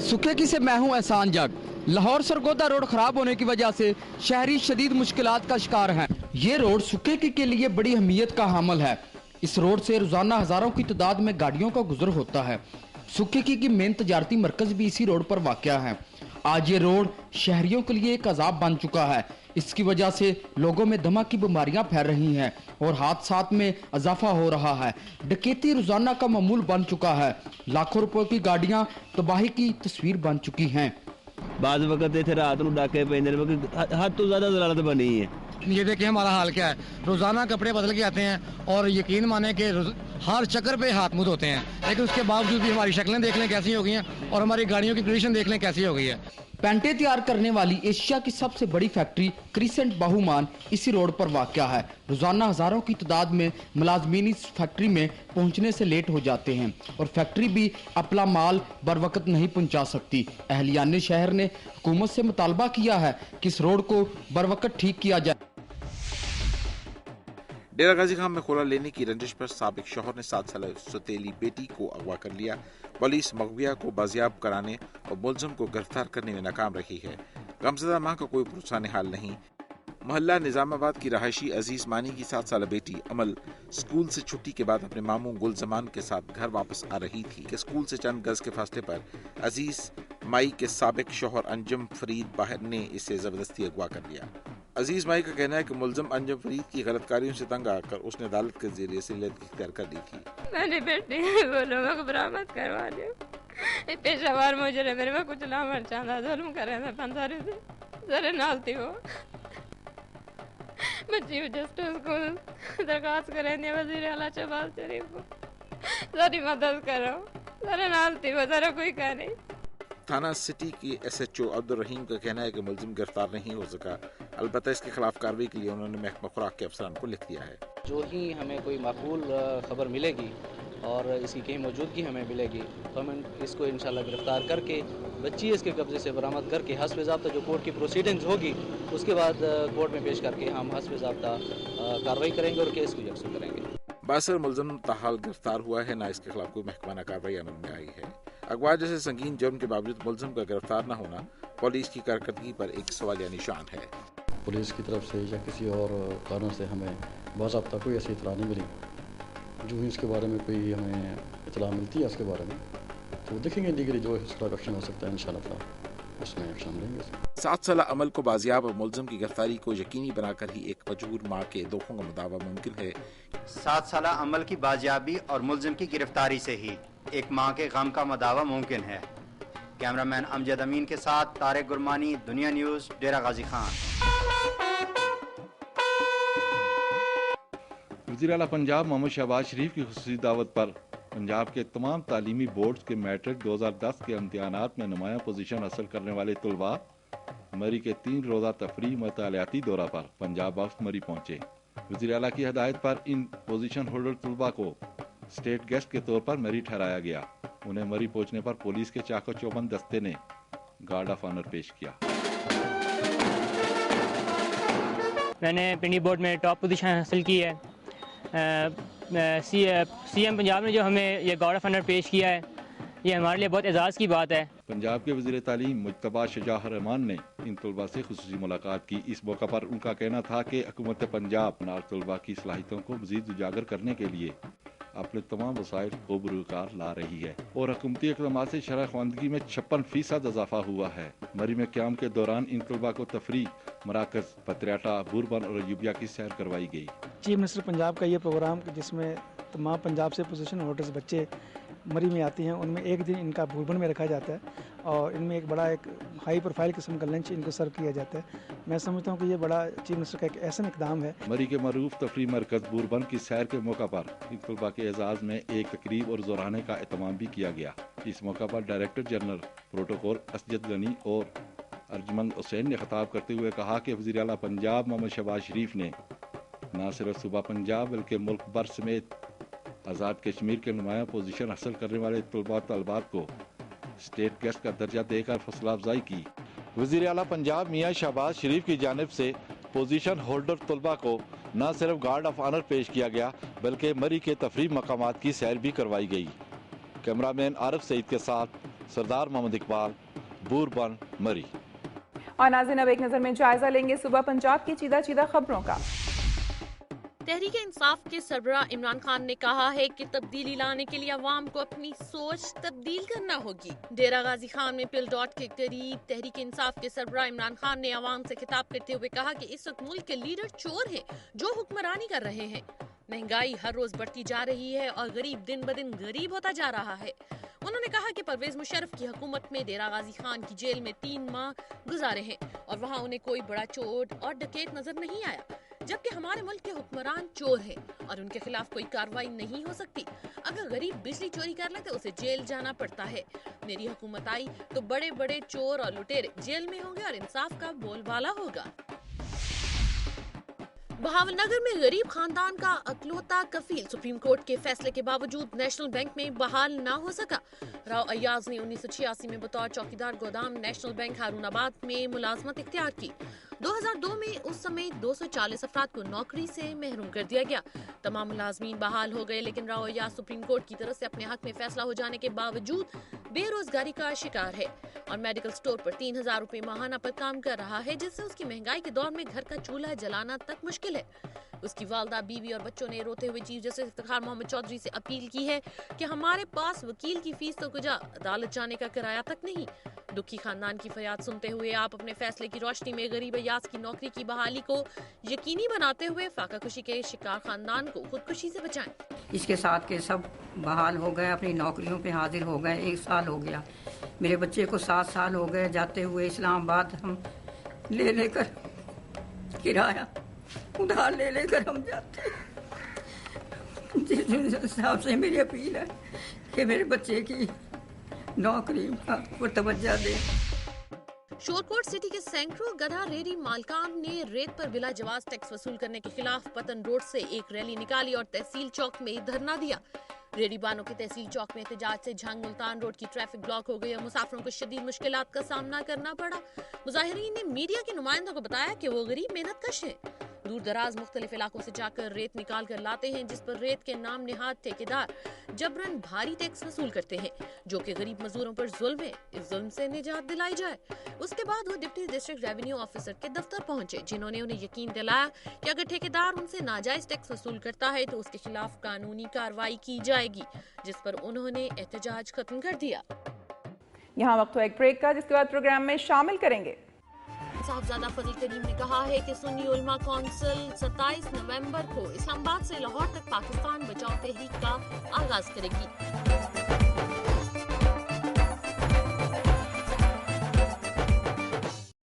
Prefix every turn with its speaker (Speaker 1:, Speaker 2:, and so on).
Speaker 1: सुकेकी से मैं हूं एहसान जग। लाहौर सरगोदा रोड खराब होने की वजह से शहरी शदीद मुश्किलात का शिकार हैं। ये रोड सुकेकी के लिए बड़ी अहमियत का हामिल है। इस रोड से रोजाना हजारों की तादाद में गाड़ियों का गुजर होता है। सुकेकी की मेन तजारती मरकज भी इसी रोड पर वाक़या है। आज ये रोड शहरियों के लिए एक अजाब बन चुका है। इसकी वजह से लोगों में दमा की बीमारियां फैल रही हैं और हादसात में इजाफा हो रहा है। डकैती रोजाना का मामूल बन चुका है। लाखों रुपए की गाड़ियां तबाही की तस्वीर बन चुकी हैं।
Speaker 2: बाद वक्त इतने रात को डाके पे हद तो ज्यादा जलालत बनी है।
Speaker 3: ये देखिए हमारा हाल क्या है, रोजाना कपड़े बदल के आते हैं और यकीन माने कि हर चक्कर पे हाथ मुंह धोते हैं, लेकिन उसके बावजूद भी हमारी शक्लें देख लें कैसी हो गई हैं और हमारी गाड़ियों की कंडीशन देख लें कैसी हो गई है।
Speaker 1: पेंटे तैयार करने वाली एशिया की सबसे बड़ी फैक्ट्री क्रिसेंट बाहुमान इसी रोड पर वाक़या है। रोजाना हजारों की तादाद में मुलाजमीन इस फैक्ट्री में पहुंचने से लेट हो जाते हैं और फैक्ट्री भी अपना माल बर वक्त नहीं पहुंचा सकती। अहलियान शहर ने हुकूमत से मुतालबा किया है कि इस रोड को बर वक्त ठीक किया जाए।
Speaker 4: डेरा गाजी खान में खोला लेने की रंजिश पर साबिक शौहर ने 7 साल सौतेली बेटी को अगवा कर लिया। पुलिस मगविया को बाजियाब कराने और मुलजम को गिरफ्तार करने में नाकाम रही है। गमज़दा मां का कोई भरोसा हाल नहीं। मोहल्ला निजामाबाद की रहायशी अजीज मानी की 7 साल बेटी अमल स्कूल से छुट्टी के बाद अपने मामू गुल जमान के साथ घर वापस आ रही थी कि स्कूल से चंद गज के फासले पर अजीज माई के साबिक शौहर अंजुम फरीद बाहर ने इसे जबरदस्ती अगवा कर लिया। अजीज माई का कहना है कि मुलजम अंजुम फरीद की गलतकारियों से तंग आकर उसने अदालत के जरिए से इख्तियार कर ली थी।
Speaker 5: मैंने बेटी वो लोगों को बरामद करवा लिया। पेशावर मुझे मेरे में कुछ ना मर चाहता जुल्म करे मैं पंसारी से जरे नालती हो। मैं चीफ जस्टिस को दरखास्त करेंगे वजीर आला शहबाज शरीफ को जरी मदद करो, जरे नालती हो, जरा कोई कह नहीं।
Speaker 4: थाना सिटी की SHO अब्दुल रहीम का कहना है कि मुलजिम गिरफ्तार नहीं हो सका। अलबत्ता इसके खिलाफ कार्रवाई के लिए उन्होंने महकमा खुराक के अफसरान को लिख दिया है।
Speaker 6: जो ही हमें कोई माकूल खबर मिलेगी और इसकी कहीं मौजूदगी हमें मिलेगी तो हम इसको इंशाल्लाह गिरफ्तार करके बच्ची इसके कब्जे से बरामद करके हस्ब ज़ाब्ता जो कोर्ट की प्रोसीडिंग्स होगी उसके बाद कोर्ट में पेश करके हम हस्ब ज़ाब्ता कार्रवाई करेंगे और केस को यकसू करेंगे।
Speaker 4: बासर मुलजिम ताहाल गिरफ्तार हुआ है, ना इसके खिलाफ कोई महकमाना कार्रवाई अमल में आई है। अगवा जैसे संगीन जुर्म के बावजूद मुलजिम का गिरफ्तार न होना पुलिस की कारकर्दगी पर एक सवालिया निशान है।
Speaker 7: पुलिस की तरफ से या किसी और कानून से हमें बाज़ाब्ता कोई ऐसी इतला नहीं मिली। जो ही इसके बारे में कोई हमें इतला मिलती है उसके बारे में तो देखेंगे लीगली जो इसका एक्शन हो सकता है इंशाल्लाह उसमें एक्शन लेंगे।
Speaker 4: 7 साल अमल को बाजियाब और मुलजिम की गिरफ्तारी को यकीनी बनाकर ही एक मजबूर माँ के दुखों का मुदावा मुमकिन है।
Speaker 8: 7 साल अमल की बाजियाबी और मुलजिम की गिरफ्तारी से ही एक माँ के गम का मुदावा मुमकिन है। कैमरामैन अमजद अमीन के साथ तारिक गुरमानी, दुनिया न्यूज़, डेरा गाजी खान।
Speaker 9: वज़ीर आला पंजाब मोहम्मद शहबाज शरीफ की खुसूसी दावत पर पंजाब के तमाम तालीमी बोर्ड्स के मैट्रिक 2010 के इम्तिहानात में नुमाया पोजीशन हासिल करने वाले तलबा मरी के 3 रोज़ा तफरीह मुतालियाती दौरा पर पंजाब वफ्द मरी पहुंचे। वज़ीर आला की हदायत पर इन पोजीशन होल्डर तलबा को स्टेट गेस्ट के तौर पर मरी ठहराया गया। उन्हें मरी पहुंचने पर पुलिस के चाको चौबंद दस्ते ने गार्ड ऑफ ऑनर पेश किया।
Speaker 10: मैंने पिंडी बोर्ड में टॉप पोजीशन हासिल की है। CM पंजाब ने जो हमें ये गार्ड ऑफ ऑनर पेश किया है ये हमारे लिए बहुत एजाज़ की बात है।
Speaker 9: पंजाब के वज़ीर तालीम मुज्तबा शुजाह रहमान ने इन तलबा से खुसूसी मुलाकात की। इस मौका पर उनका कहना था कि हुकूमत पंजाब नार तलबा की सलाहियतों को मज़ीद उजागर करने के लिए अपने तमाम वसाइल को बरूकार ला रही है और हुकूमती इक़दामात से शरह ख़वानदगी में 56% इजाफा हुआ है। मरी में क़याम के दौरान इन तलबा को तफरी मराकज़ पत्रियाटा, बुरबन और यूबिया की सैर करवाई गई।
Speaker 11: चीफ मिनिस्टर पंजाब का ये प्रोग्राम जिसमें तमाम पंजाब से पोजीशन होल्डर्स बच्चे मरी में आती हैं, उनमें एक दिन इनका बुरबन में रखा जाता है और इनमें एक बड़ा एक हाई प्रोफाइल किस्म का लंच इनको सर्व किया जाता है। मैं समझता हूँ कि ये बड़ा चीफ मिनिस्टर का एक ऐसा इक़दाम है। मरी
Speaker 9: के मरूफ तफरी मरकज़ बुरबन की सैर के मौका पर इन तलबा के एजाज़ में एक तकरीब और ज़ोराने का एहतमाम भी किया गया। इस मौका पर director general protocol Asjad Ghani और अर्जमंद हुसैन ने खिताब करते हुए कहा कि वज़ीर आला पंजाब मोहम्मद शहबाज शरीफ ने न सिर्फ सूबा पंजाब बल्कि मुल्क भर समेत आज़ाद कश्मीर के नुमाया पोजीशन हासिल करने वाले तलबा तलबात को स्टेट गेस्ट का दर्जा देकर हौसला अफजाई की। वज़ीर आला पंजाब मियाँ शहबाज शरीफ की जानिब से पोजीशन होल्डर तलबा को न सिर्फ गार्ड ऑफ ऑनर पेश किया गया बल्कि मरी के तफरीह मकामात की सैर भी करवाई गई। कैमरामैन आरिफ सईद के साथ सरदार मोहम्मद इकबाल, बूरबन, मरी।
Speaker 12: और नाज़रीन अब एक नजर में जायजा लेंगे सुबह पंजाब की चीदा चीदा खबरों का।
Speaker 13: तहरीक इंसाफ के सरबराह इमरान खान ने कहा है कि तब्दीली लाने के लिए अवाम को अपनी सोच तब्दील करना होगी। डेरा गाजी खान में पिल डॉट के करीब तहरीक इंसाफ के सरबराह इमरान खान ने अवाम से खिताब करते हुए कहा कि इस वक्त मुल्क के लीडर चोर हैं जो हुक्मरानी कर रहे हैं। महंगाई हर रोज बढ़ती जा रही है और गरीब दिन ब दिन गरीब होता जा रहा है। उन्होंने कहा कि परवेज मुशर्रफ की हुकूमत में डेरा गाजी खान की जेल में 3 माह गुजारे हैं और वहाँ उन्हें कोई बड़ा चोर और डकैत नजर नहीं आया, जबकि हमारे मुल्क के हुक्मरान चोर हैं और उनके खिलाफ कोई कार्रवाई नहीं हो सकती। अगर गरीब बिजली चोरी कर ले तो उसे जेल जाना पड़ता है। मेरी हुकूमत आई तो बड़े बड़े चोर और लुटेरे जेल में होंगे और इंसाफ का बोलबाला होगा। बहावलनगर में गरीब खानदान का अकलौता कफील सुप्रीम कोर्ट के फैसले के बावजूद नेशनल बैंक में बहाल न हो सका। राव अय्याज ने 1986 में बतौर चौकीदार गोदाम नेशनल बैंक हारूनाबाद में मुलाजमत इख्तियार की। 2002 में उस समय 240 अफराद को नौकरी से महरूम कर दिया गया। तमाम मुलाजमीन बहाल हो गए, लेकिन राव अय्याज सुप्रीम कोर्ट की तरफ से अपने हक में फैसला हो जाने के बावजूद बेरोजगारी का शिकार है और मेडिकल स्टोर पर 3000 रुपए माहाना पर काम कर रहा है, जिससे उसकी महंगाई के दौर में घर का चूल्हा जलाना तक मुश्किल है। उसकी वालदा, बीवी और बच्चों ने रोते हुए चीफ जस्टिस इफ्तिखार मोहम्मद चौधरी से अपील की है कि हमारे पास वकील की फीस तो कुछ अदालत जाने का किराया तक नहीं। दुखी खानदान की फरियाद सुनते हुए आप अपने फैसले की रोशनी में गरीब अय्याज की नौकरी की बहाली को यकीनी बनाते हुए फाका खुशी के शिकार खानदान को खुदकुशी से बचाएं।
Speaker 14: इसके साथ के सब बहाल हो गए, अपनी नौकरियों पे हाजिर हो गए। 1 साल हो गया, मेरे बच्चे को 7 साल हो गए जाते हुए। इस्लामाबाद हम ले लेकर किराया उधार ले लेकर हम जाते। जिस हिसाब से मेरी अपील है कि मेरे बच्चे की नौकरी पर तवज्जो दे।
Speaker 13: शोरकोट सिटी के सैकड़ों गधा रेहड़ी मालकान ने रेत पर बिला जवाज टैक्स वसूल करने के खिलाफ पतन रोड से एक रैली निकाली और तहसील चौक में धरना दिया। रेहड़ी बानों के तहसील चौक में एहतजाज से झांग मुल्तान रोड की ट्रैफिक ब्लॉक हो गई और मुसाफिरों को शदीद मुश्किलात का सामना करना पड़ा। मुजाहिरीन ने मीडिया के नुमाइंदों को बताया कि वो गरीब मेहनत कश हैं, दूर दराज मुख्तलिफ इलाकों से जाकर रेत निकाल कर लाते हैं, जिस पर रेत के नाम निहाद ठेकेदार जबरन भारी टैक्स वसूल करते हैं, जो कि गरीब मजदूरों पर जुल्म है। इस जुल्म से निजात दिलाई जाए। उसके बाद वो डिप्टी डिस्ट्रिक्ट रेवेन्यू ऑफिसर के दफ्तर पहुंचे, जिन्होंने उन्हें यकीन दिलाया कि अगर ठेकेदार उनसे नाजायज टैक्स वसूल करता है तो उसके खिलाफ कानूनी कार्रवाई की जाएगी, जिस पर उन्होंने एहतजाज खत्म कर दिया।
Speaker 12: यहाँ वक्त हुआ एक ब्रेक का, जिसके बाद प्रोग्राम में शामिल करेंगे।
Speaker 13: साहबजादा फजल करीम ने कहा है कि सुन्नी उलमा कौंसिल 27 नवंबर को इस्लामाबाद से लाहौर तक पाकिस्तान बचाओ तहरीक का आगाज करेगी।